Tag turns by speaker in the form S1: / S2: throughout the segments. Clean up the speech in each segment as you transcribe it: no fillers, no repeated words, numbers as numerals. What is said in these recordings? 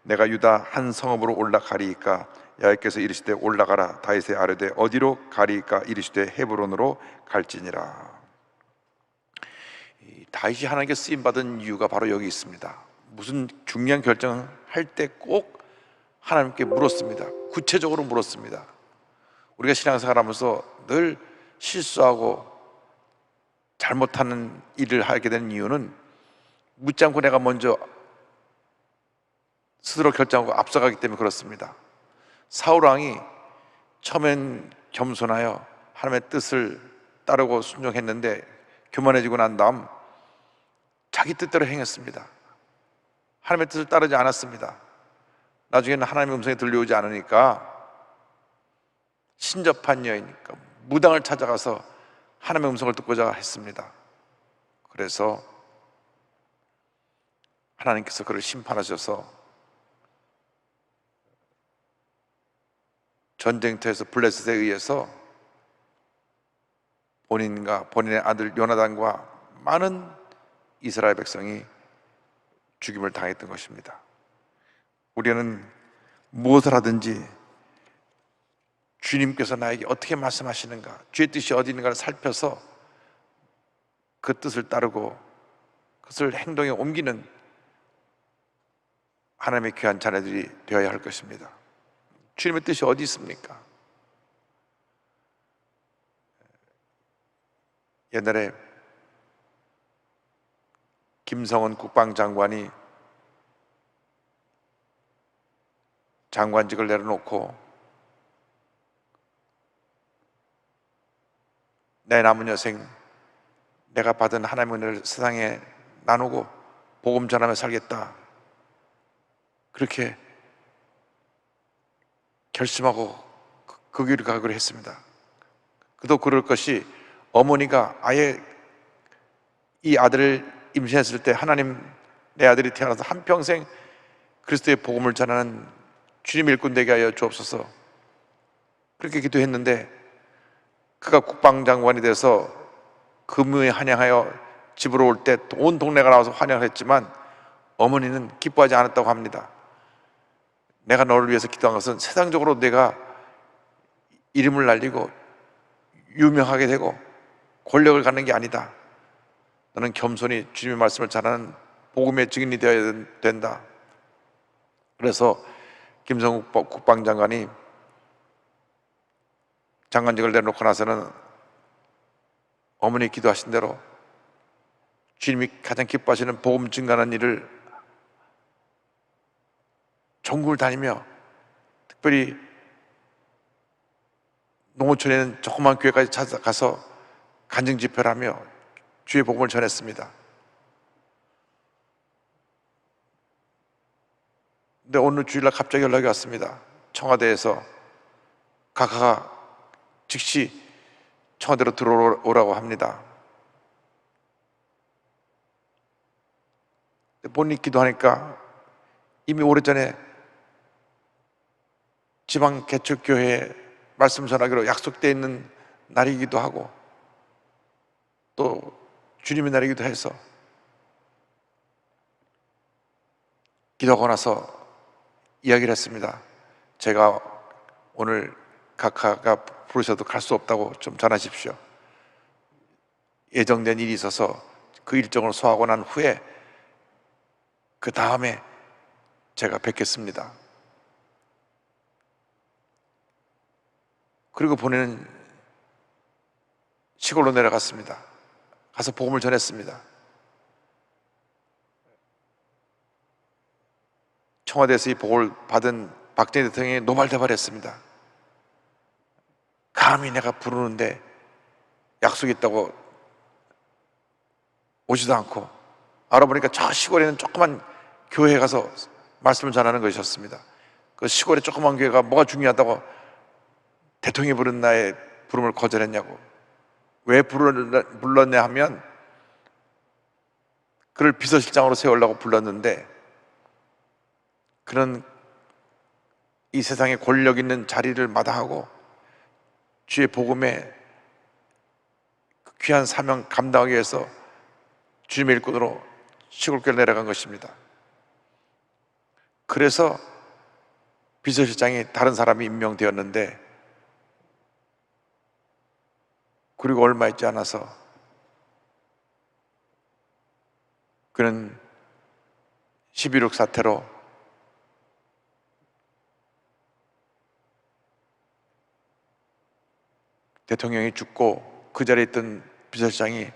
S1: 내가 유다 한 성읍으로 올라가리이까 여호와께서 이르시되 올라가라. 다윗의 아뢰되 어디로 가리이까 이르시되 헤브론으로 갈지니라. 다윗이 하나님께 쓰임 받은 이유가 바로 여기 있습니다. 무슨 중요한 결정을 할 때 꼭 하나님께 물었습니다. 구체적으로 물었습니다. 우리가 신앙생활하면서 늘 실수하고 잘못하는 일을 하게 되는 이유는 묻지 않고 내가 먼저 스스로 결정하고 앞서가기 때문에 그렇습니다. 사울 왕이 처음엔 겸손하여 하나님의 뜻을 따르고 순종했는데 교만해지고 난 다음 자기 뜻대로 행했습니다. 하나님의 뜻을 따르지 않았습니다. 나중에는 하나님의 음성이 들려오지 않으니까 신접한 여이니까 무당을 찾아가서 하나님의 음성을 듣고자 했습니다. 그래서 하나님께서 그를 심판하셔서 전쟁터에서 블레셋에 의해서 본인과 본인의 아들 요나단과 많은 이스라엘 백성이 죽임을 당했던 것입니다. 우리는 무엇을 하든지 주님께서 나에게 어떻게 말씀하시는가, 주의 뜻이 어디 있는가를 살펴서 그 뜻을 따르고 그것을 행동에 옮기는 하나님의 귀한 자녀들이 되어야 할 것입니다. 주님의 뜻이 어디 있습니까? 옛날에 김성은 국방장관이 장관직을 내려놓고 내 남은 여생 내가 받은 하나님의 은혜를 세상에 나누고 복음 전하며 살겠다, 그렇게 결심하고 그 길을 가기로 했습니다. 그도 그럴 것이 어머니가 아예 이 아들을 임신했을 때 하나님, 내 아들이 태어나서 한평생 그리스도의 복음을 전하는 주님 일꾼 되게 하여 주옵소서, 그렇게 기도했는데 그가 국방장관이 돼서 금요에 환영하여 집으로 올 때 온 동네가 나와서 환영을 했지만 어머니는 기뻐하지 않았다고 합니다. 내가 너를 위해서 기도한 것은 세상적으로 내가 이름을 날리고 유명하게 되고 권력을 갖는 게 아니다. 너는 겸손히 주님의 말씀을 전하는 복음의 증인이 되어야 된다. 그래서 김성국 국방장관이 장관직을 내놓고 나서는 어머니 기도하신 대로 주님이 가장 기뻐하시는 복음 증가하는 일을 전국을 다니며 특별히 농어촌에 있는 조그만 교회까지 찾아가서 간증 집회를 하며 주의 복음을 전했습니다. 근데 오늘 주일날 갑자기 연락이 왔습니다. 청와대에서 각하가 즉시 청와대로 들어오라고 합니다. 본인이 기도하니까 이미 오래전에 지방 개척교회에 말씀 전하기로 약속되어 있는 날이기도 하고 또 주님의 날이기도 해서 기도하고 나서 이야기를 했습니다. 제가 오늘 각하가 부르셔도 갈 수 없다고 좀 전하십시오. 예정된 일이 있어서 그 일정을 소화하고 난 후에 그 다음에 제가 뵙겠습니다. 그리고 본인은 시골로 내려갔습니다. 가서 복음을 전했습니다. 청와대에서 이 복을 받은 박정희 대통령이 노발대발했습니다. 감히 내가 부르는데 약속이 있다고 오지도 않고, 알아보니까 저 시골에 있는 조그만 교회에 가서 말씀을 전하는 것이었습니다. 그 시골의 조그만 교회가 뭐가 중요하다고 대통령이 부른 나의 부름을 거절했냐고. 왜 불렀냐 하면 그를 비서실장으로 세우려고 불렀는데 그는 이 세상에 권력 있는 자리를 마다하고 주의 복음의 귀한 사명 감당하기 위해서 주님의 일꾼으로 시골교회를 내려간 것입니다. 그래서 비서실장이 다른 사람이 임명되었는데, 그리고 얼마 있지 않아서 그는 11.6 사태로 대통령이 죽고 그 자리에 있던 비서실장이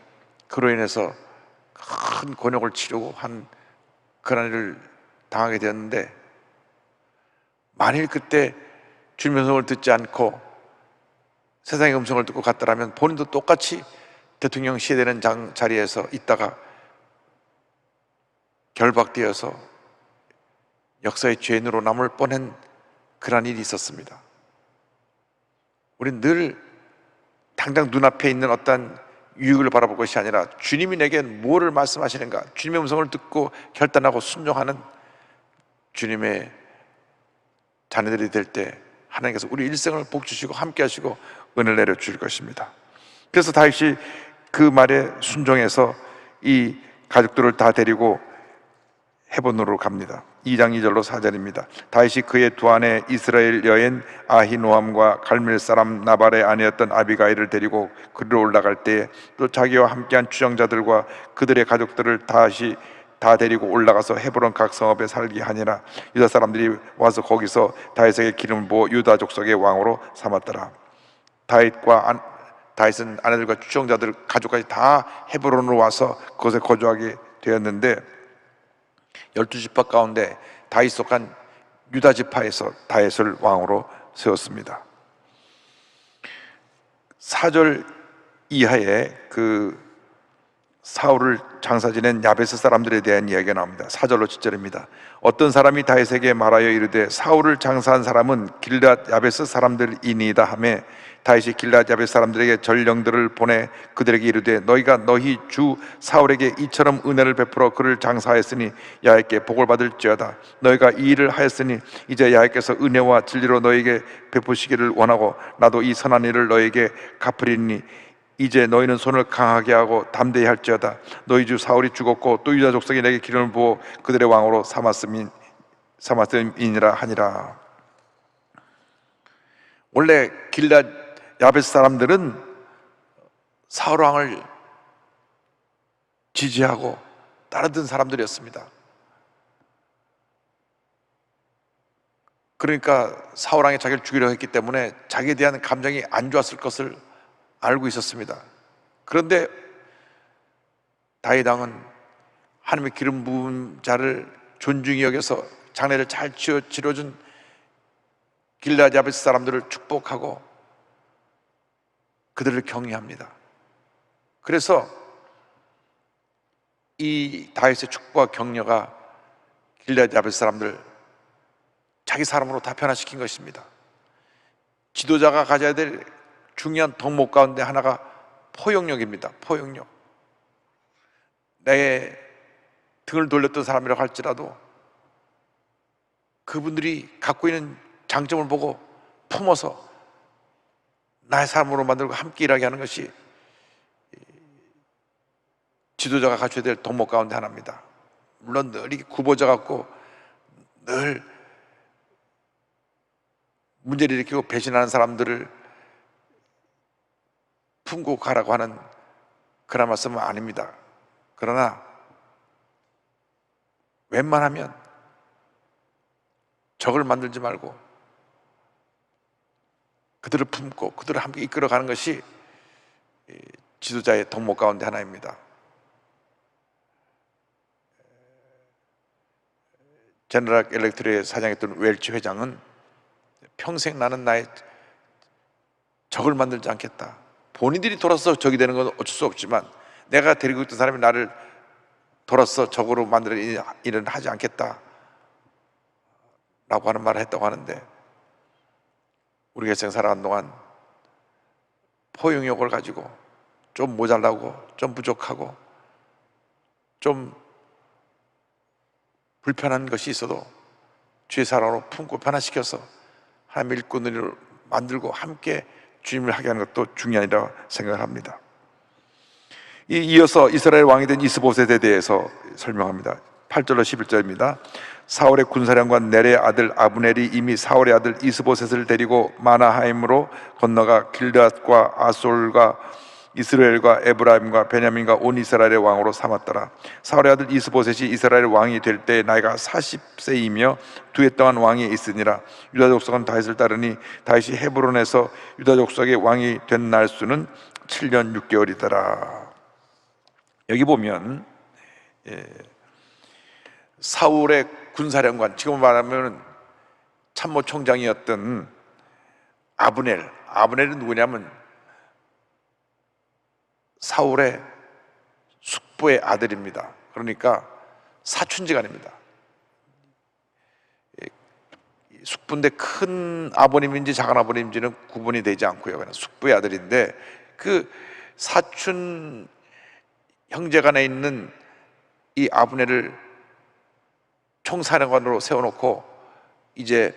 S1: 그로 인해서 큰 곤욕을 치르고 한 그런 일을 당하게 되었는데, 만일 그때 주님의 음성을 듣지 않고 세상의 음성을 듣고 갔더라면 본인도 똑같이 대통령 시해되는 자리에서 있다가 결박되어서 역사의 죄인으로 남을 뻔한 그런 일이 있었습니다. 우리는 늘 당장 눈앞에 있는 어떤 유익을 바라볼 것이 아니라 주님이 내게 뭐를 말씀하시는가, 주님의 음성을 듣고 결단하고 순종하는 주님의 자녀들이 될 때 하나님께서 우리 일생을 복 주시고 함께 하시고 은혜를 내려 주실 것입니다. 그래서 다윗이 그 말에 순종해서 이 가족들을 다 데리고 헤본으로 갑니다. 2장 2절로 4절입니다. 다윗이 그의 두 아내 이스라엘 여인 아히노암과 갈멜 사람 나발의 아내였던 아비가일을 데리고 그리로 올라갈 때에 또 자기와 함께한 추정자들과 그들의 가족들을 다시 다 데리고 올라가서 헤브론 각 성읍에 살게 하니라. 유다 사람들이 와서 거기서 다윗에게 기름을 부어 유다 족속의 왕으로 삼았더라. 다윗은 아내들과 추정자들 가족까지 다 헤브론으로 와서 그곳에 거주하게 되었는데, 12지파 가운데 다윗 속한 유다 지파에서 다윗을 왕으로 세웠습니다. 4절 이하에 그 사울을 장사 지낸 야베스 사람들에 대한 이야기가 나옵니다. 4절로 7절입니다. 어떤 사람이 다윗에게 말하여 이르되 사울을 장사한 사람은 길앗 야베스 사람들이니이다 하며, 다윗이 길앗 야베스 사람들에게 전령들을 보내 그들에게 이르되 너희가 너희 주 사울에게 이처럼 은혜를 베풀어 그를 장사하였으니 야훼께 복을 받을지어다. 너희가 이 일을 하였으니 이제 야훼께서 은혜와 진리로 너희에게 베푸시기를 원하고 나도 이 선한 일을 너희에게 갚으리니 이제 너희는 손을 강하게 하고 담대히 할지어다. 너희 주 사울이 죽었고 또 유다 족속이 내게 기름을 부어 그들의 왕으로 삼았음이니라 하니라. 원래 길앗 야베스 사람들은 사울 왕을 지지하고 따르던 사람들이었습니다. 그러니까 사울 왕이 자기를 죽이려 했기 때문에 자기에 대한 감정이 안 좋았을 것을 알고 있었습니다. 그런데 다윗 왕은 하나님의 기름 부은 자를 존중히 여겨서 장례를 잘 치러준 길앗 야베스 사람들을 축복하고 그들을 격려합니다. 그래서 이 다윗의 축복과 격려가 길앗 야베스 사람들 자기 사람으로 다 변화시킨 것입니다. 지도자가 가져야 될 중요한 덕목 가운데 하나가 포용력입니다. 포용력. 내 등을 돌렸던 사람이라고 할지라도 그분들이 갖고 있는 장점을 보고 품어서 나의 사람으로 만들고 함께 일하게 하는 것이 지도자가 갖춰야 될 덕목 가운데 하나입니다. 물론 늘 이렇게 굽어져 갖고 늘 문제를 일으키고 배신하는 사람들을 품고 가라고 하는 그런 말씀은 아닙니다. 그러나 웬만하면 적을 만들지 말고 그들을 품고 그들을 함께 이끌어가는 것이 지도자의 덕목 가운데 하나입니다. 제너럴 일렉트릭의 사장했던 웰치 회장은 평생 나는 나의 적을 만들지 않겠다. 본인들이 돌아서 적이 되는 건 어쩔 수 없지만 내가 데리고 있던 사람이 나를 돌아서 적으로 만드는 일은 하지 않겠다 라고 하는 말을 했다고 하는데, 우리가 세상 살아가는 동안 포용력을 가지고 좀 모자라고 좀 부족하고 좀 불편한 것이 있어도 주의 사랑으로 품고 변화시켜서 하나님의 일꾼을 만들고 함께 주님을 하게 하는 것도 중요하리라고 생각합니다. 이어서 이스라엘 왕이 된 이스보셋에 대해서 설명합니다. 8절로 11절입니다. 사울의 군사령관 넬의 아들 아브넬이 이미 사울의 아들 이스보셋을 데리고 마나하임으로 건너가 길르앗과 아솔과 이스라엘과 에브라임과 베냐민과 온 이스라엘의 왕으로 삼았더라. 사울의 아들 이스보셋이 이스라엘 왕이 될 때 나이가 40세이며 2해 동안 왕이 있으니라. 유다 족속은 다윗을 따르니 다윗이 헤브론에서 유다 족속의 왕이 된 날 수는 7년 6개월이더라. 여기 보면 사울의 군사령관, 지금 말하면 참모총장이었던 아브넬은 누구냐면 사울의 숙부의 아들입니다. 그러니까 사촌지간입니다. 숙부인데 큰 아버님인지 작은 아버님인지는 구분이 되지 않고요. 그냥 숙부의 아들인데 그 사촌 형제간에 있는 이 아브넬을 총사령관으로 세워놓고 이제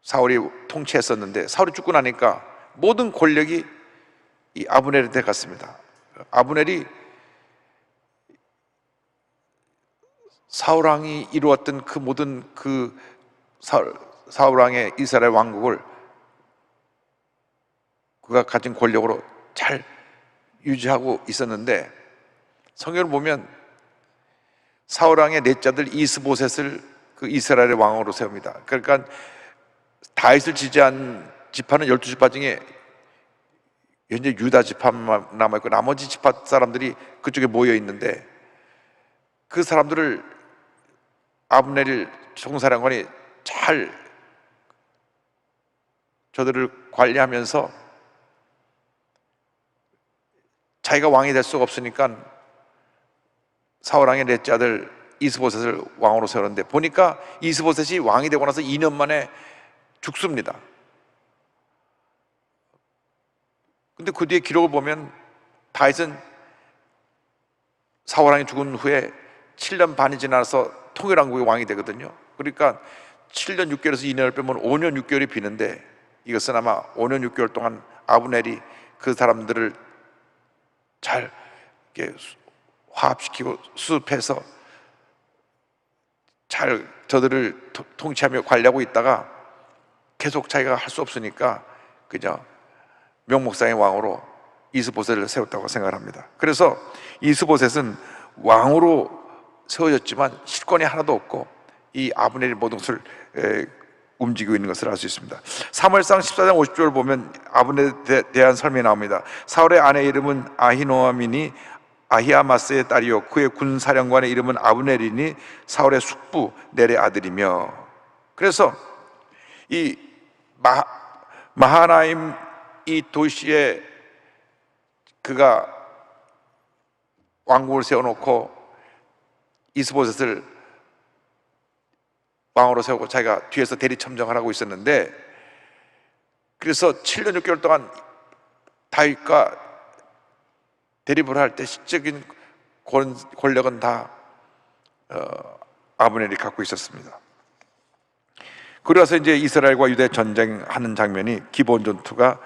S1: 사울이 통치했었는데 사울이 죽고 나니까 모든 권력이 이 아브넬한테 갔습니다. 아브넬이 사울왕이 이루었던 그 모든 사울왕의 이스라엘 왕국을 그가 가진 권력으로 잘 유지하고 있었는데 성경을 보면 사울왕의 넷째 아들 이스보셋을 그 이스라엘의 왕으로 세웁니다. 그러니까 다윗을 지지한 지파는 12지파 중에 현재 유다 지파만 남아있고 나머지 지파 사람들이 그쪽에 모여 있는데 그 사람들을 아브넬 총사령관이 잘 저들을 관리하면서 자기가 왕이 될 수가 없으니까 사울왕의 넷째 아들 이스보셋을 왕으로 세우는데 보니까 이스보셋이 왕이 되고 나서 2년 만에 죽습니다. 근데 그 뒤에 기록을 보면 다윗은 사울왕이 죽은 후에 7년 반이 지나서 통일왕국의 왕이 되거든요. 그러니까 7년 6개월에서 2년을 빼면 5년 6개월이 비는데 이것은 아마 5년 6개월 동안 아브넬이 그 사람들을 잘 이렇게 화합시키고 수습해서 잘 저들을 통치하며 관리하고 있다가 계속 자기가 할 수 없으니까 그저 명목상의 왕으로 이스보셋을 세웠다고 생각을 합니다. 그래서 이스보셋은 왕으로 세워졌지만 실권이 하나도 없고 이 아브넬이 모든 것을 움직이고 있는 것을 알 수 있습니다. 사무엘상 14장 50절을 보면 아브넬에 대한 설명이 나옵니다. 사울의 아내 이름은 아히노아미니 아히아마스의 딸이요 그의 군사령관의 이름은 아브넬이니 사울의 숙부 넬의 아들이며. 그래서 이 마하나임 이 도시에 그가 왕국을 세워놓고 이스보셋을 왕으로 세우고 자기가 뒤에서 대리 첨정을 하고 있었는데 그래서 7년 6개월 동안 다윗과 대립을 할 때 실적인 권력은 다 아브넬이 갖고 있었습니다. 그래서 이제 이스라엘과 유대 전쟁하는 장면이 기본 전투가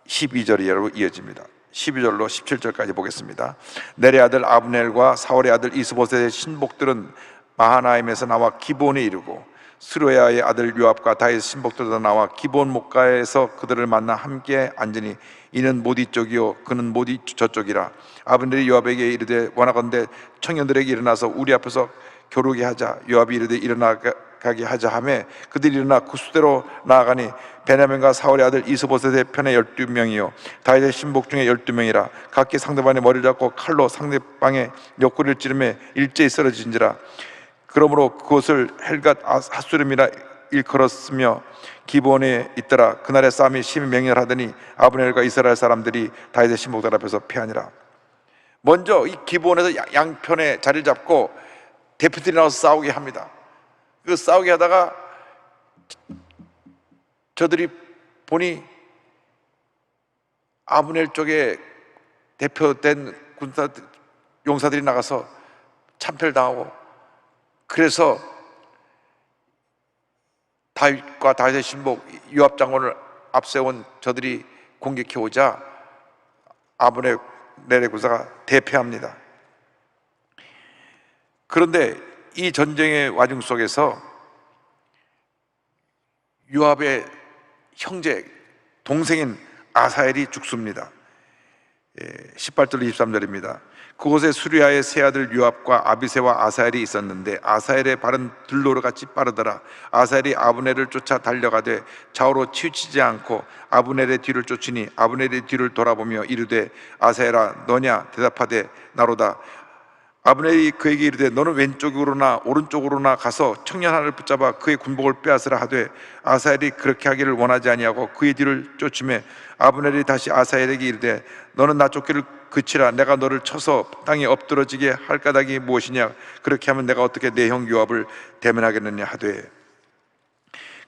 S1: 12절로 이어집니다. 12절로 17절까지 보겠습니다. 넬의 아들 아브넬과 사울의 아들 이스보셋의 신복들은 마하나임에서 나와 기본에 이르고 스루야의 아들 요압과 다윗 신복들도 나와 기본 목가에서 그들을 만나 함께 앉으니 이는 못 이쪽이요 그는 못 저쪽이라. 아브넬이 요압에게 이르되 원하건대 청년들에게 일어나서 우리 앞에서 겨루게 하자. 요압이 이르되 일어나게 하자 하매 그들이 일어나 그 수대로 나아가니 베냐민과 사울의 아들 이스보셋의 편에 12명이요 다윗의 신복 중에 12명이라. 각기 상대방의 머리를 잡고 칼로 상대방의 옆구리를 찌르매 일제히 쓰러진지라. 그러므로 그것을 헬갓 핫수름이라 일컬었으며 기본에 있더라. 그날의 싸움이 심히 맹렬하더니 아브넬과 이스라엘 사람들이 다윗의 신복들 앞에서 패하니라. 먼저 이 기본에서 양편에 자리를 잡고 대표들이 나와서 싸우게 합니다. 그 싸우게 하다가 저들이 보니 아브넬 쪽에 대표된 용사들이 나가서 참패를 당하고 그래서 다윗과 다윗의 신복 요압 장군을 앞세운 저들이 공격해 오자 아브넬의 군사가 대패합니다. 그런데 이 전쟁의 와중 속에서 요압의 형제, 동생인 아사엘이 죽습니다. 18절 23절입니다. 그곳에 수리아의 세 아들 요압과 아비새와 아사엘이 있었는데 아사엘의 발은 들노로 같이 빠르더라. 아사엘이 아브넬을 쫓아 달려가되 좌우로 치우치지 않고 아브넬의 뒤를 쫓으니 아브넬의 뒤를 돌아보며 이르되 아사엘아 너냐? 대답하되 나로다. 아브넬이 그에게 이르되 너는 왼쪽으로나 오른쪽으로나 가서 청년 하나를 붙잡아 그의 군복을 빼앗으라 하되 아사엘이 그렇게 하기를 원하지 아니하고 그의 뒤를 쫓으매 아브넬이 다시 아사엘에게 이르되 너는 나 쫓기를 그치라. 내가 너를 쳐서 땅에 엎드러지게 할 까닭이 무엇이냐? 그렇게 하면 내가 어떻게 내 형 요압을 대면하겠느냐 하되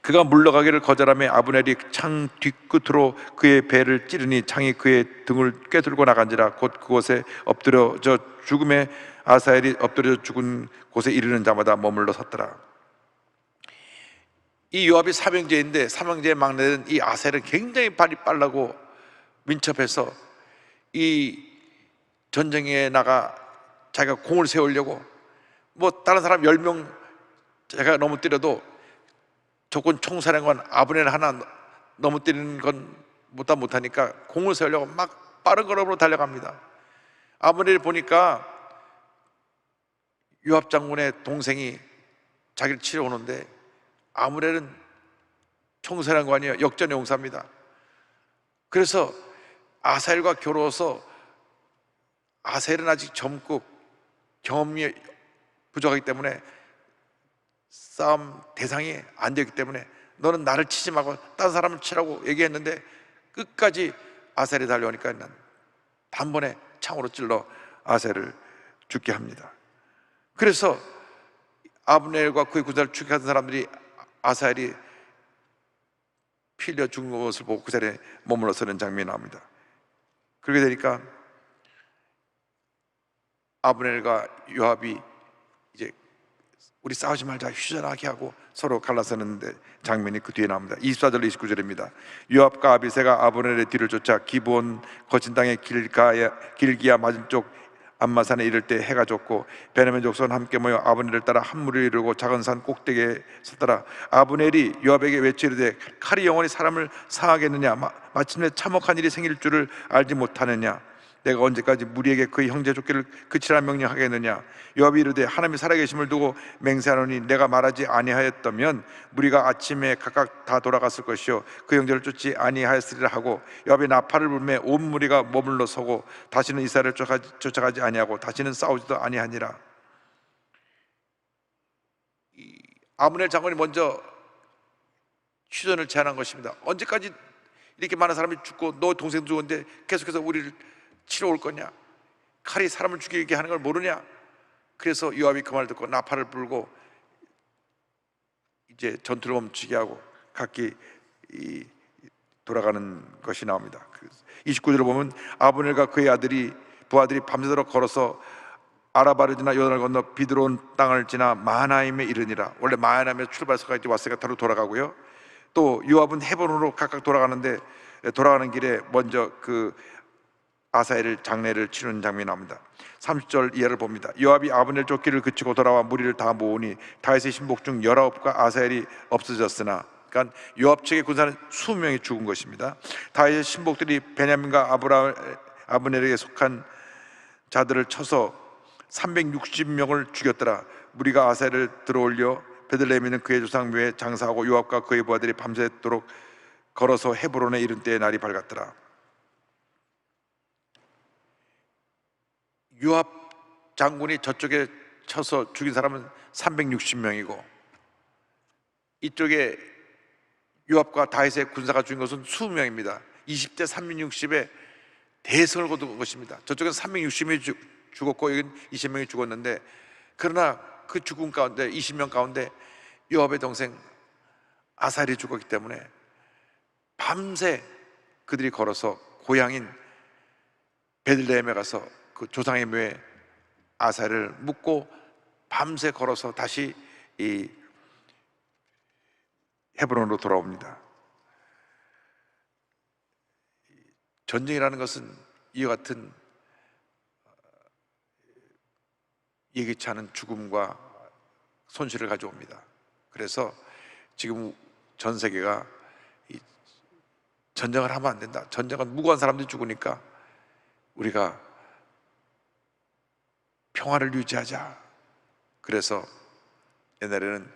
S1: 그가 물러가기를 거절하며 아브넬이 창 뒤끝으로 그의 배를 찌르니 창이 그의 등을 꿰뚫고 나간지라. 곧 그곳에 엎드려져 죽음에 아사엘이 엎드려 죽은 곳에 이르는 자마다 머물러 섰더라. 이 요압이 삼형제인데 삼형제의 막내는 이 아사엘은 굉장히 발이 빠르고 민첩해서 이 전쟁에 나가 자기가 공을 세우려고 뭐 다른 사람 10명 제가 넘어뜨려도 조건 총사령관 아브넬 하나 넘어뜨리는 건 못하니까 공을 세우려고 막 빠른 걸음으로 달려갑니다. 아브넬이 보니까 요압 장군의 동생이 자기를 치러 오는데 아브넬은 총사령관이요 역전의 용사입니다. 그래서 아사엘과 겨루어서 아사엘은 아직 젊고 경험이 부족하기 때문에 싸움 대상이 안 되기 때문에 너는 나를 치지 말고 다른 사람을 치라고 얘기했는데 끝까지 아사엘이 달려오니까 단번에 창으로 찔러 아사엘을 죽게 합니다. 그래서 아브넬과 그의 군사를 추격하던 사람들이 아사엘이 피 흘려 죽은 것을 보고 그 자리에 머물러 서는 장면이 나옵니다. 그렇게 되니까 아브넬과 요압이 이제 우리 싸우지 말자 휴전하게 하고 서로 갈라서는데 장면이 그 뒤에 나옵니다. 24절 29절입니다. 요압과 아비새가 아브넬의 뒤를 쫓아 기브온 거친 땅의 길기야 맞은쪽 암마산에 이를 때 해가 졌고 베냐민 족속은 함께 모여 아브넬을 따라 한 무리를 이루고 작은 산 꼭대기에 섰더라. 아브넬이 요압에게 외치르되 칼이 영원히 사람을 상하겠느냐? 마침내 참혹한 일이 생길 줄을 알지 못하느냐? 내가 언제까지 무리에게 그의 형제 쫓기를 그치라 명령하겠느냐? 요압이 이르되 하나님이 살아계심을 두고 맹세하노니 내가 말하지 아니하였다면 무리가 아침에 각각 다 돌아갔을 것이요 그 형제를 쫓지 아니하였으리라 하고 요압이 나팔을 불매 온 무리가 머물러 서고 다시는 이스라엘을 쫓아가지 아니하고 다시는 싸우지도 아니하니라. 아브넬 장군이 먼저 휴전을 제안한 것입니다. 언제까지 이렇게 많은 사람이 죽고 너 동생도 죽었는데 계속해서 우리를 치러 올 거냐? 칼이 사람을 죽이게 하는 걸 모르냐? 그래서 요압이 그 말을 듣고 나팔을 불고 이제 전투를 멈추게 하고 각기 돌아가는 것이 나옵니다. 29절을 보면 아브넬과 그의 부하들이 밤새도록 걸어서 아라바를 지나 요단을 건너 비드로온 땅을 지나 마하나임에 이르니라. 원래 마하나임에 출발서까지 왔으니까 바로 돌아가고요. 또 요압은 헤브론으로 각각 돌아가는데 돌아가는 길에 먼저 그 아사엘을 장례를 치르는 장면이 나옵니다. 30절 이하를 봅니다. 요압이 아브넬 쫓기를 그치고 돌아와 무리를 다 모으니 다윗의 신복 중 19과 아사엘이 없어졌으나, 그러니까 요압 측의 군사는 20명이 죽은 것입니다. 다윗의 신복들이 베냐민과 아브넬에게 속한 자들을 쳐서 360명을 죽였더라. 무리가 아사엘을 들어올려 베들레헴에 있는 그의 조상 묘에 장사하고 요압과 그의 부하들이 밤새도록 걸어서 헤브론에 이른 때에 날이 밝았더라. 요압 장군이 저쪽에 쳐서 죽인 사람은 360명이고 이쪽에 요압과 다윗의 군사가 죽인 것은 20명입니다. 20대 360에 대승을 거둔 것입니다. 저쪽은 360명이 죽었고 여기는 20명이 죽었는데, 그러나 그 죽음 가운데 20명 가운데 요압의 동생 아사엘이 죽었기 때문에 밤새 그들이 걸어서 고향인 베들레헴에 가서 그 조상의 묘에 아사엘을 묻고 밤새 걸어서 다시 이 헤브론으로 돌아옵니다. 전쟁이라는 것은 이와 같은 예기치 않은 죽음과 손실을 가져옵니다. 그래서 지금 전 세계가 전쟁을 하면 안 된다, 전쟁은 무고한 사람들이 죽으니까 우리가 평화를 유지하자. 그래서 옛날에는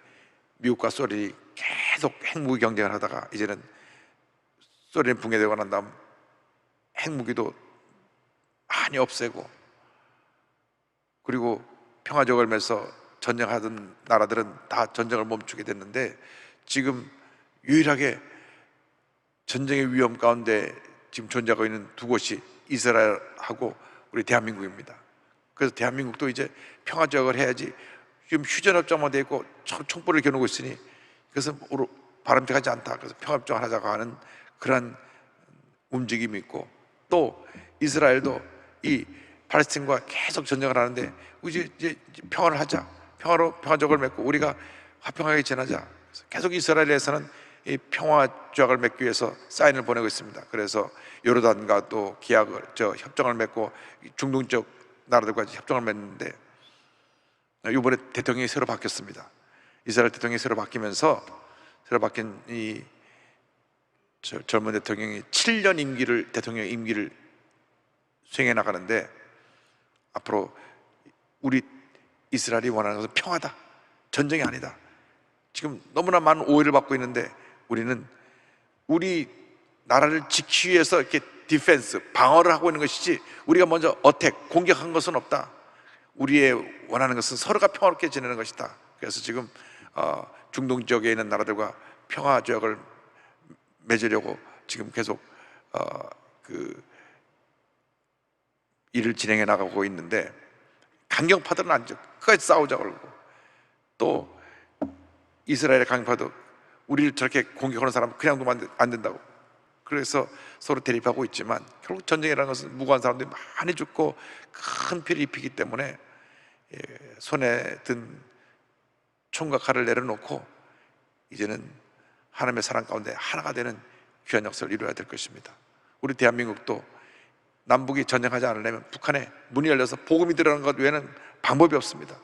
S1: 미국과 소련이 계속 핵무기 경쟁을 하다가 이제는 소련이 붕괴되고 난 다음 핵무기도 많이 없애고, 그리고 평화적을 매서 전쟁하던 나라들은 다 전쟁을 멈추게 됐는데, 지금 유일하게 전쟁의 위험 가운데 지금 존재하고 있는 두 곳이 이스라엘하고 우리 대한민국입니다. 그래서 대한민국도 이제 평화적을 해야지, 지금 휴전협정만 돼 있고 촛불을 겨누고 있으니 그래서 바람직하지 않다. 그래서 평화협정을 하자고 하는 그런 움직임이 있고, 또 이스라엘도 이 팔레스틴과 계속 전쟁을 하는데 이제 평화를 하자, 평화적을 맺고 우리가 화평하게 지내자. 그래서 계속 이스라엘에서는 이 평화 조약을 맺기 위해서 사인을 보내고 있습니다. 그래서 요르단과 또 협정을 맺고 중동 쪽 나라들과 협정을 맺는데, 이번에 대통령이 새로 바뀌었습니다. 이스라엘 대통령이 새로 바뀌면서, 새로 바뀐 이 젊은 대통령이 7년 대통령 임기를 수행해 나가는데, 앞으로 우리 이스라엘이 원하는 것은 평화다, 전쟁이 아니다. 지금 너무나 많은 오해를 받고 있는데, 우리는 우리 나라를 지키기 위해서 이렇게 디펜스, 방어를 하고 있는 것이지 우리가 먼저 공격한 것은 없다. 우리의 원하는 것은 서로가 평화롭게 지내는 것이다. 그래서 지금 중동 지역에 있는 나라들과 평화 조약을 맺으려고 지금 계속 일을 진행해 나가고 있는데, 강경파들은 앉아 끝까지 싸우자고 그러고, 또 이스라엘의 강경파도 우리를 저렇게 공격하는 사람은 그냥 두면 안 된다고, 그래서 서로 대립하고 있지만 결국 전쟁이라는 것은 무고한 사람들이 많이 죽고 큰 피해를 입히기 때문에 손에 든 총과 칼을 내려놓고 이제는 하나님의 사랑 가운데 하나가 되는 귀한 역사를 이루어야 될 것입니다. 우리 대한민국도 남북이 전쟁하지 않으려면 북한에 문이 열려서 복음이 들어가는 것 외에는 방법이 없습니다.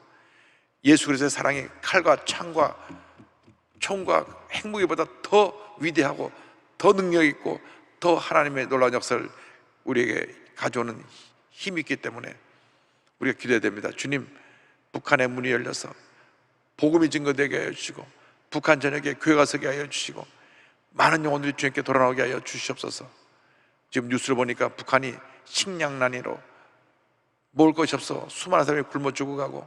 S1: 예수 그리스도의 사랑이 칼과 창과 총과 핵무기보다 더 위대하고 더 능력 있고 더 하나님의 놀라운 역사를 우리에게 가져오는 힘이 있기 때문에 우리가 기도해야 됩니다. 주님, 북한의 문이 열려서 복음이 증거되게 하여 주시고, 북한 전역에 교회가 서게 하여 주시고, 많은 영혼들이 주님께 돌아오게 하여 주시옵소서. 지금 뉴스를 보니까 북한이 식량난으로 먹을 것이 없어 수많은 사람이 굶어 죽어가고,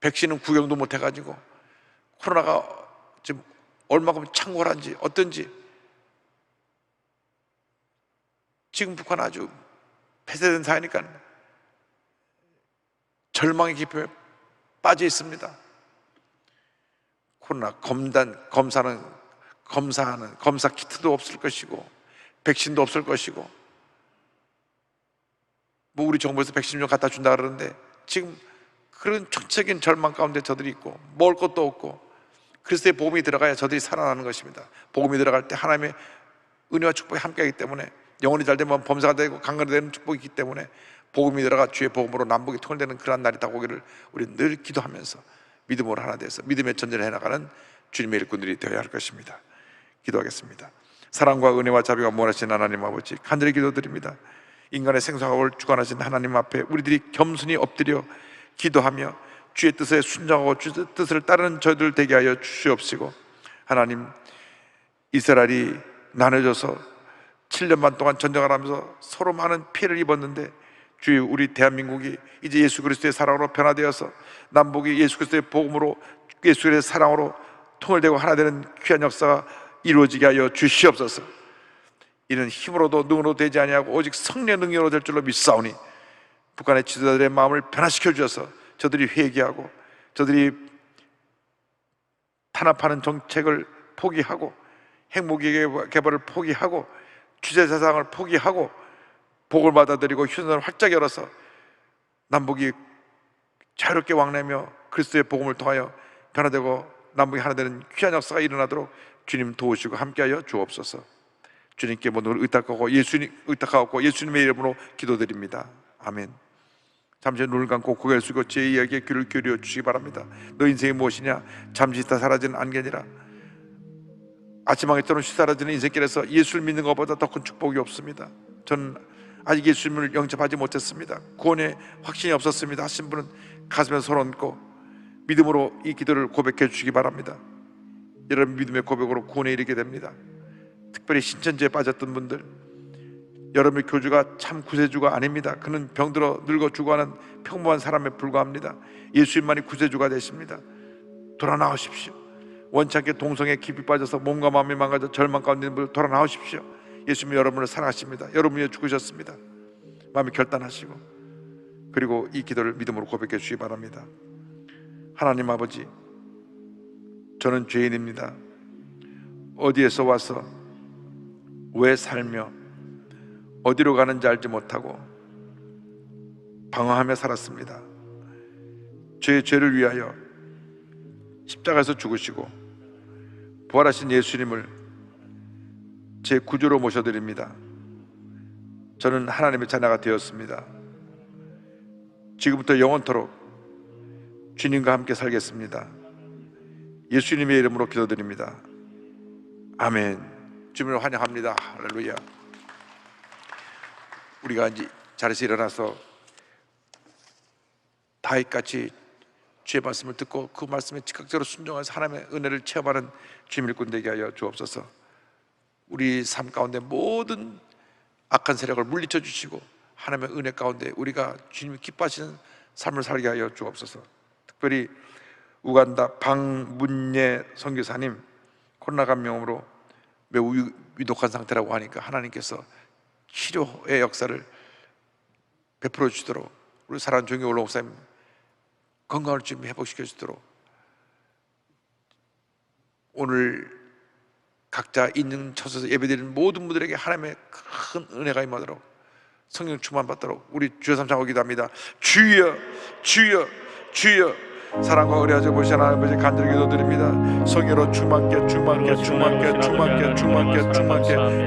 S1: 백신은 구경도 못 해가지고, 코로나가 지금 얼마큼 창궐한지 어떤지, 지금 북한 아주 폐쇄된 사회니까 절망의 깊이에 빠져 있습니다. 코로나 검사는 검사 키트도 없을 것이고, 백신도 없을 것이고, 뭐 우리 정부에서 백신 좀 갖다 준다 그러는데 지금 그런 총체적인 절망 가운데 저들이 있고, 먹을 것도 없고, 그리스도의 복음이 들어가야 저들이 살아나는 것입니다. 복음이 들어갈 때 하나님의 은혜와 축복이 함께하기 때문에, 영혼이 잘 되면 범사가 되고 강건이 되는 축복이 있기 때문에 복음이 들어가 주의 복음으로 남북이 통일되는 그러한 날이 다가오기를 우리 늘 기도하면서 믿음으로 하나 돼서 믿음의 전쟁을 해나가는 주님의 일꾼들이 되어야 할 것입니다. 기도하겠습니다. 사랑과 은혜와 자비가 무한하신 하나님 아버지, 간절히 기도드립니다. 인간의 생사를 주관하신 하나님 앞에 우리들이 겸손히 엎드려 기도하며 주의 뜻에 순종하고 주의 뜻을 따르는 저희들 되게 하여 주시옵시고, 하나님, 이스라엘이 나눠져서 7년 반 동안 전쟁을 하면서 서로 많은 피해를 입었는데, 주여, 우리 대한민국이 이제 예수 그리스도의 사랑으로 변화되어서 남북이 예수 그리스도의 복음으로, 예수 그리스도의 사랑으로 통일되고 하나 되는 귀한 역사가 이루어지게 하여 주시옵소서. 이는 힘으로도 능으로 되지 아니하고 오직 성령의 능력으로 될 줄로 믿사오니, 북한의 지도자들의 마음을 변화시켜 주셔서 저들이 회개하고, 저들이 탄압하는 정책을 포기하고, 핵무기 개발을 포기하고, 주제사상을 포기하고, 복을 받아들이고 휴전을 활짝 열어서 남북이 자유롭게 왕래며 그리스도의 복음을 통하여 변화되고 남북이 하나 되는 귀한 역사가 일어나도록 주님 도우시고 함께하여 주옵소서. 주님께 모든 걸 의탁하고 예수님의 이름으로 기도드립니다. 아멘. 잠시 눈을 감고 고개를 숙이고 제 이야기에 귀를 기울여 주시기 바랍니다. 너 인생이 무엇이냐? 잠시 있다 사라지는 안개니라. 아침하게 또는시 사라지는 인생길에서 예수를 믿는 것보다 더 큰 축복이 없습니다. 저는 아직 예수님을 영접하지 못했습니다. 구원에 확신이 없었습니다 하신 분은 가슴에 손 얹고 믿음으로 이 기도를 고백해 주시기 바랍니다. 여러분 믿음의 고백으로 구원에 이르게 됩니다. 특별히 신천지에 빠졌던 분들, 여러분의 교주가 참 구세주가 아닙니다. 그는 병들어 늙어 죽어가는 평범한 사람에 불과합니다. 예수님만이 구세주가 되십니다. 돌아 나오십시오. 원치 않게 동성에 깊이 빠져서 몸과 마음이 망가져 절망 가운데 있는 분들 돌아 나오십시오. 예수님이 여러분을 사랑하십니다. 여러분 위해 죽으셨습니다. 마음이 결단하시고 그리고 이 기도를 믿음으로 고백해 주시기 바랍니다. 하나님 아버지, 저는 죄인입니다. 어디에서 와서 왜 살며 어디로 가는지 알지 못하고 방황하며 살았습니다. 제 죄를 위하여 십자가에서 죽으시고 부활하신 예수님을 제 구주로 모셔드립니다. 저는 하나님의 자녀가 되었습니다. 지금부터 영원토록 주님과 함께 살겠습니다. 예수님의 이름으로 기도드립니다. 아멘. 주님을 환영합니다. 할렐루야. 우리가 이제 자리에서 일어나서 다윗같이 주의 말씀을 듣고 그 말씀에 즉각적으로 순종해서 하나님의 은혜를 체험하는 주님 일꾼 되게 하여 주옵소서. 우리 삶 가운데 모든 악한 세력을 물리쳐 주시고 하나님의 은혜 가운데 우리가 주님이 기뻐하시는 삶을 살게 하여 주옵소서. 특별히 우간다 방문예 선교사님 코로나 감염으로 매우 위독한 상태라고 하니까 하나님께서 치료의 역사를 베풀어 주시도록, 우리 사랑하는 종이 올라 목사님 건강을 좀 회복시켜 주도록, 오늘 각자 있는 처소에서 예배드리는 모든 분들에게 하나님의 큰 은혜가 임하도록, 성령 충만 받도록 우리 주여 삼창하고 기도합니다. 주여 주여 주여. 사랑과 의뢰하여 보시는 하나님 아버지 간절히 기도드립니다. 성령으로 충만케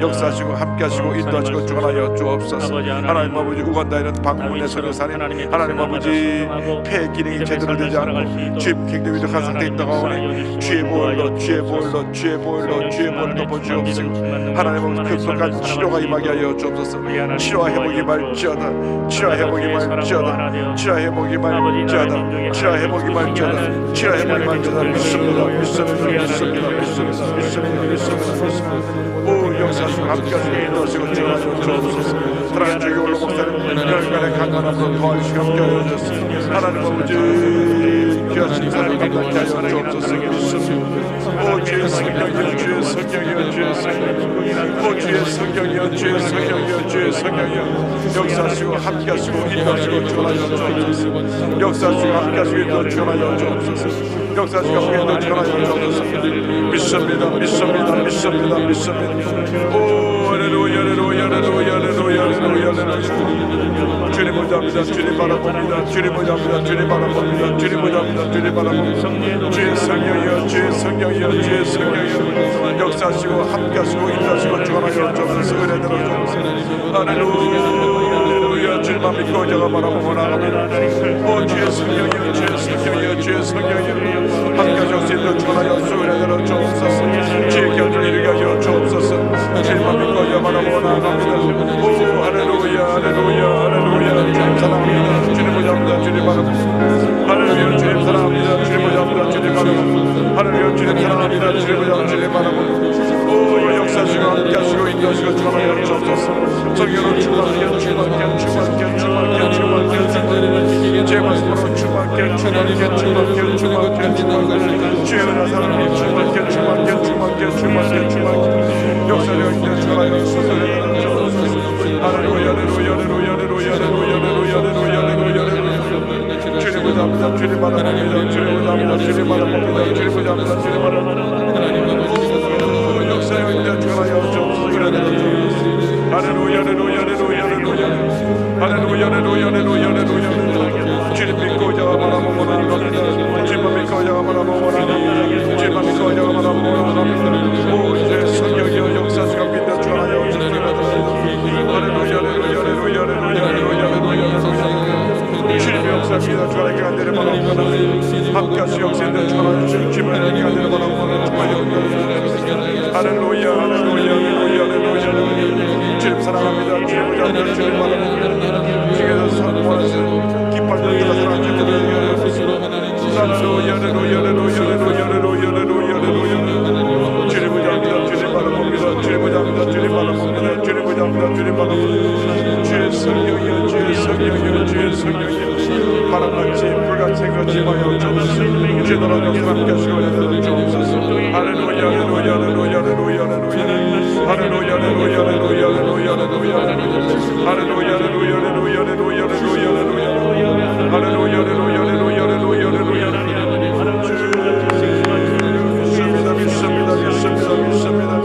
S1: 역사하시고 함께하시고 인도하시고 주관하여 주옵소서. 하나님 아버지 우간다에는 방문의 선교사님 하나님 아버지 폐 기능이 제대로 되지 않고 주의 굉장히 위독한 상태에 있다고 하오니 주의 보혈로 덮어주옵시고 하나님 아버지 급속한 치료가 임하게 하여 주옵소서. 치료와 회복이 말지어다. 치료와 회복이 말지어다. 치료와 회복이 말지어다. 치료와 회복이 말지어다. 치료와 회복이 말지어다. 믿습니다. 오 역사하시고 함께하시고 인도하시고 주관하여 주옵소서. 사랑하는 주의 올라 목사님 열간의 강건함으로 더하시고 함께하여 주옵소서. 하나님 아버지 귀하신 사랑을 감당케 하여 주옵소서. 믿습니다. 오 주의 성령이여 주의 성령이여 주의 성령이여 오 주의 성령이여 주의 성령이여 주의 성령이여 역사하시고 함께하시고 인도하시고 주관하여 주옵소서. 역사하시고 함께하시고 인도하시고 주관하여 주옵소서. 역사하시고 함께하시고 주관하여 주옵소서. 믿습니다. 오 할렐루야 할렐루야 할렐루야 할렐루야 할렐루야. 주님 보자합니다. 주님 바라봅니다. 주님 보자합니다. 주님 바라봅니다. 주님 보자합니다. 주님 바라봅니다. 주의 성령이여 주의 성령이여 주의 성령이여 역사하시고 함께하시고 인도하시고 주관하여 주옵소서. 은혜대로 주옵소서. 할렐루야. 주님만 믿고 의자가 바라보고 나갑니다. 오 주의 성령이여 주의 성령이여 주의 성령이여 함께하시고 인도 주관하여 은혜대로 주옵소서. 주의 견을 이루게 하여 주옵소서. 주님만 믿고 의자가 바라보고 나갑니다. 오 할렐루야 할렐루야 할렐루야. 주님 사랑합니다. 주님 보자합니다. 주님 바라봅니다. 할렐루야. 주님 사랑합니다. 주님 보자합니다. 주님 바라봅니다. 할렐루야. 주님 사랑합니다. 주님 보자합니다. 주님 바라봅니다. 오 역사하시고 함께하시고 인도하시고 주관하여 주옵소서. 성령으로 충만케 제 말씀으로 충만케 주의 은혜 사랑으로 충만케 역사하여 인도하시고 주관하여 주옵소서. 할렐루야 할렐루야 할렐루야 할렐루야 할렐루야 할렐루야 할렐루야. 주님 보자합니다. 주님 바라봅니다. 주님 보자합니다. 주님 바라봅니다. 주님 보자합니다. 주님 바라봅니다. 오 역사하여 인도하시고 주옵소서. 할렐루야 할렐루야 할렐루야 할렐루야 할렐루야 할렐루야 할렐루야. 주님 믿고 자가 바라보고 나갑니다. 주님만 믿고 자가 바라보고 나갑니다. 주님만 믿고 자가 바라보고 나갑니다. 오 이제 성령이여 역사하시고 믿는 줄 알아요. 할렐루야 할렐루야 할렐루야 할렐루야 할렐루야. 할렐루야 할렐루야 할렐루야 할렐루야. 주님 사랑합니다. 주님 감사합니다. 주님 바랍니다. 주께서 원하시는 기뻐하는 자가 사랑합니다. 할렐루야 할렐루야 할렐루야 할렐루야 할렐루야. 주님 감사합니다. 주님 바랍니다. 주님 감사합니다. 주님 바랍니다. 주님 감사합니다. 주님 바랍니다. 주의 성령이여 주의 성령이여 주의 성령이여 바람같이 불같이 생각지 마여 주옵소서. 주의 나라 역사 함께 하시고 내려 주옵소서. 할렐루야 할렐루야 할렐루야 할렐루야 할렐루야 할렐루야 할렐루야 할렐루야 할렐루야 할렐루야 할렐루야 할렐루야 할렐루야 할렐루야 할렐루야 할렐루야 할렐루야 할렐루야 믿습니다 믿습니다 믿습니다 믿습니다.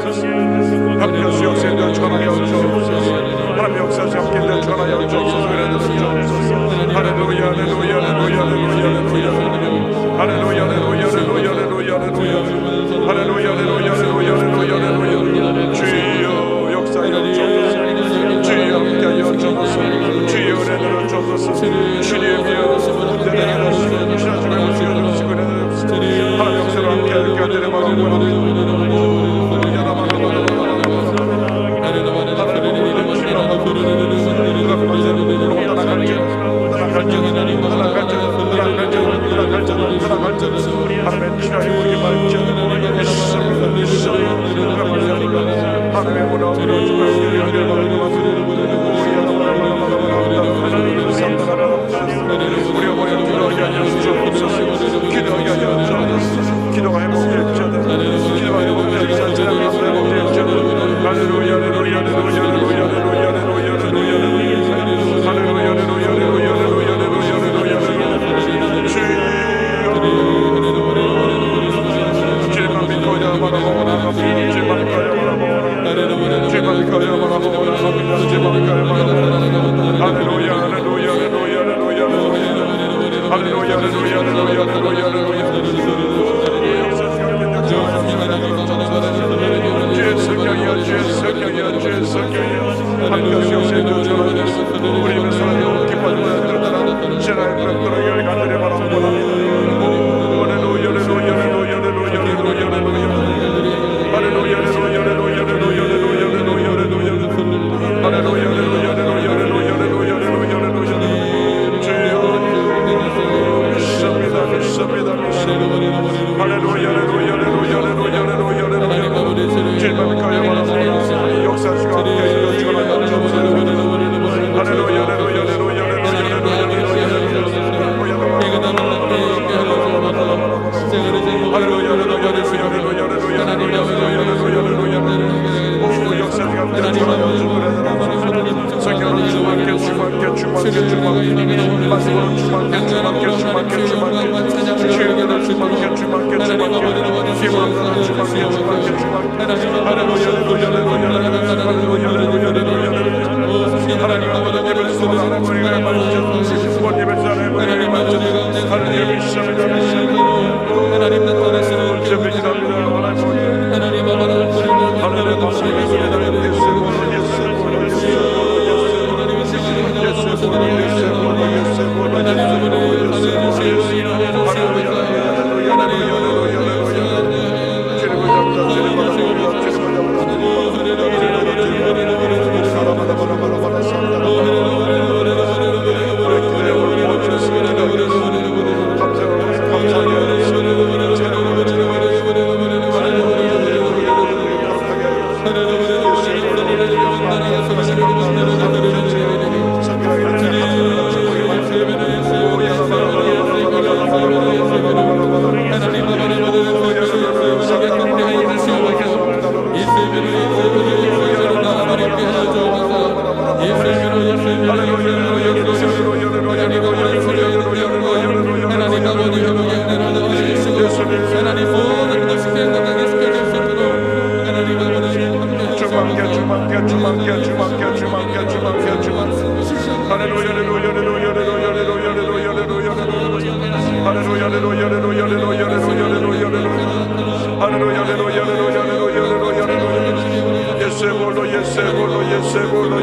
S1: 함께 하시 역사에 전하여 주옵소서. 하나님 역사에 함께 전하여 주옵소서. 할렐루야 할렐루야 할렐루야 할렐루야 할렐루야 할렐루야 할렐루야 할렐루야 할렐루야 할렐루야. 주여 역사여 주옵소서. 주여 함께하여 주옵소서. 주여 은혜를 주옵소서. 주님이여 은혜를 주옵소서. 신하주의 모습을 주시고 은혜를 주옵소서. 하나님 역사로 함께하여 교회를 바라보고 하나님의 친하게 우리 말자 하나님의 문화 우리 어머니 기도하게 하여 주옵소서. 기도하게 하여 주옵소서. 기도가 회복될지어다. 기도가 회복될지어다. 할렐루야 할렐루야 할렐루야 할렐루야 할렐루야 할렐루야 할렐루야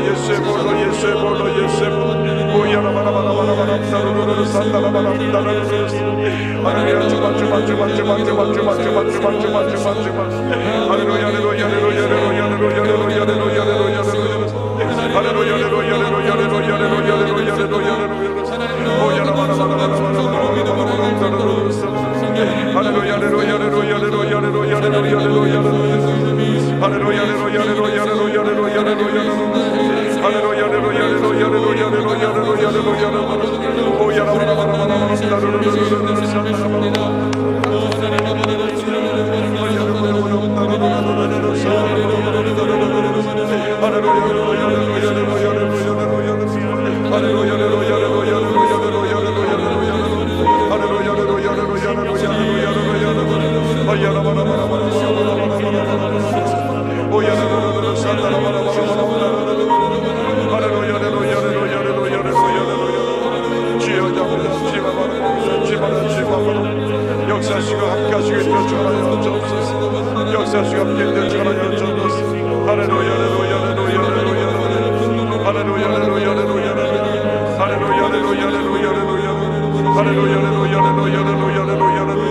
S1: Yes, 역사하시고 함께하시고 있는 줄 알아요. 주옵소서. 역사하시고 함께 있는 줄 알아요. 주옵소서. 할렐루야 할렐루야 할렐루야 할렐루야 할렐루야 할렐루야 할렐루야 할렐루야 할렐루야 할렐루야 할렐루야 할렐루야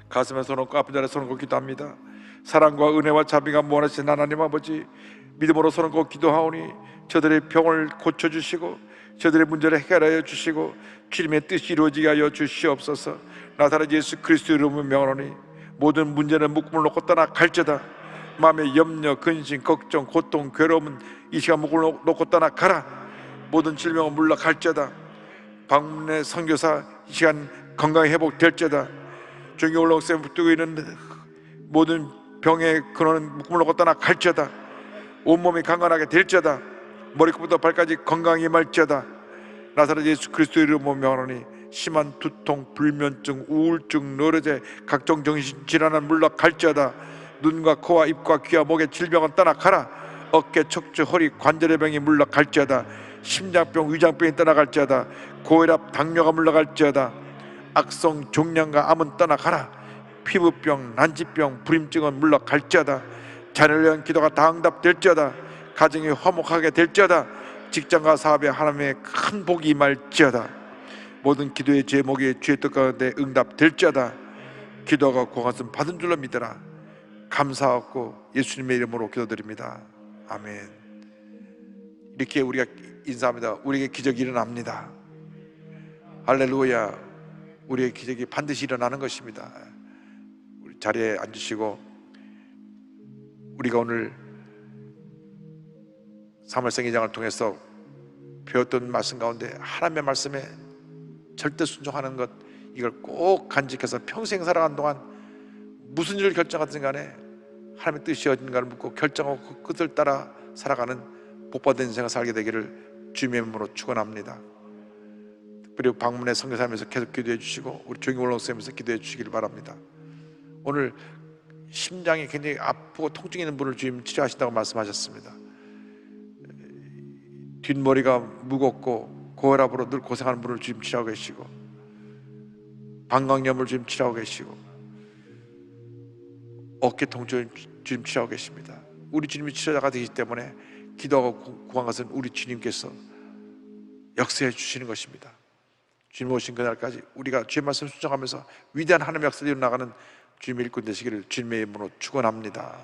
S1: 가슴에 손 얹고 앞자리에 손 얹고 기도합니다. 사랑과 은혜와 자비가 무한하신 하나님 아버지, 믿음으로 손 얹고 기도하오니 저들의 병을 고쳐주시고 저들의 문제를 해결하여 주시고 주님의 뜻이 이루어지게 하여 주시옵소서. 나사렛 예수 그리스도의 이름으로 명하노니 모든 문제는 묶음을 놓고 떠나갈지어다. 마음의 염려, 근심, 걱정, 고통, 괴로움은 이 시간 묶음을 놓고 떠나가라. 모든 질병은 물러갈지어다. 방문의 선교사 이 시간 건강이 회복될지어다. 종이 올라오세요. 붙들고 있는 모든 병의 근원은 묶음을 놓고 떠나갈지어다. 온몸이 강건하게 될지어다. 머리끝부터 발까지 건강이 임할지어다. 나사렛 예수 그리스도의 이름으로 명하노니 심한 두통, 불면증, 우울증, 노려제, 각종 정신질환은 물러갈지어다. 눈과 코와 입과 귀와 목의 질병은 떠나가라. 어깨, 척추, 허리, 관절의 병이 물러갈지어다. 심장병, 위장병이 떠나갈지어다. 고혈압, 당뇨가 물러갈지어다. 악성 종양과 암은 떠나가라. 피부병, 난치병, 불임증은 물러갈지어다. 자녀를 위한 기도가 다 응답될지어다. 가정이 화목하게 될지어다. 직장과 사업에 하나님의 큰 복이 임할지어다. 모든 기도의 제목이 주의 뜻 가운데 응답될지어다. 기도가 구원을 받은 줄로 믿어라. 감사하고 예수님의 이름으로 기도드립니다. 아멘. 이렇게 우리가 인사합니다. 우리에게 기적이 일어납니다. 할렐루야. 우리의 기적이 반드시 일어나는 것입니다. 우리 자리에 앉으시고 우리가 오늘 사무엘상 2장을 통해서 배웠던 말씀 가운데 하나님의 말씀에 절대 순종하는 것, 이걸 꼭 간직해서 평생 살아가는 동안 무슨 일을 결정하든 간에 하나님의 뜻이 어딘가를 묻고 결정하고 그 끝을 따라 살아가는 복받은 인생을 살게 되기를 주님의 이름으로 축원합니다. 그리고 방문의 선교사님에서 계속 기도해 주시고 우리 조경월 목사님에서 기도해 주시길 바랍니다. 오늘 심장이 굉장히 아프고 통증이 있는 분을 주님 치료하신다고 말씀하셨습니다. 뒷머리가 무겁고 고혈압으로 늘 고생하는 분을 주님 치료하고 계시고 방광염을 주님 치료하고 계시고 어깨 통증을 주님 치료하고 계십니다. 우리 주님이 치료자가 되시기 때문에 기도하고 구한 것은 우리 주님께서 역사해 주시는 것입니다. 주님 오신 그날까지 우리가 주의 말씀 순종하면서 위대한 하나님의 역사를 이루어나가는 주님의 일꾼 되시기를 주님의 이름으로 축원합니다.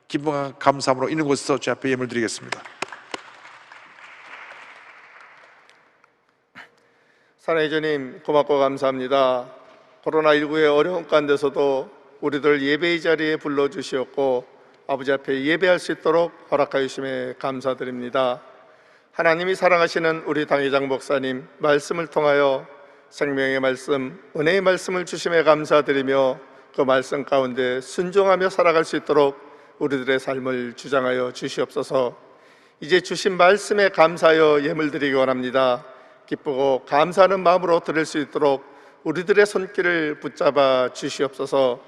S1: 기쁨과 감사함으로 있는 곳에서 주 앞에 예물 드리겠습니다.
S2: 사랑의 주님, 고맙고 감사합니다. 코로나19의 어려운 가운데서도 우리들 예배의 자리에 불러주시었고 아버지 앞에 예배할 수 있도록 허락하여 주심에 감사드립니다. 하나님이 사랑하시는 우리 당회장 목사님 말씀을 통하여 생명의 말씀, 은혜의 말씀을 주심에 감사드리며 그 말씀 가운데 순종하며 살아갈 수 있도록 우리들의 삶을 주장하여 주시옵소서. 이제 주신 말씀에 감사하여 예물 드리기 원합니다. 기쁘고 감사하는 마음으로 드릴 수 있도록 우리들의 손길을 붙잡아 주시옵소서.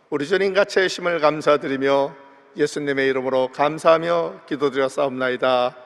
S2: 우리 주님 가치의 심을 감사드리며 예수님의 이름으로 감사하며 기도드렸사옵나이다.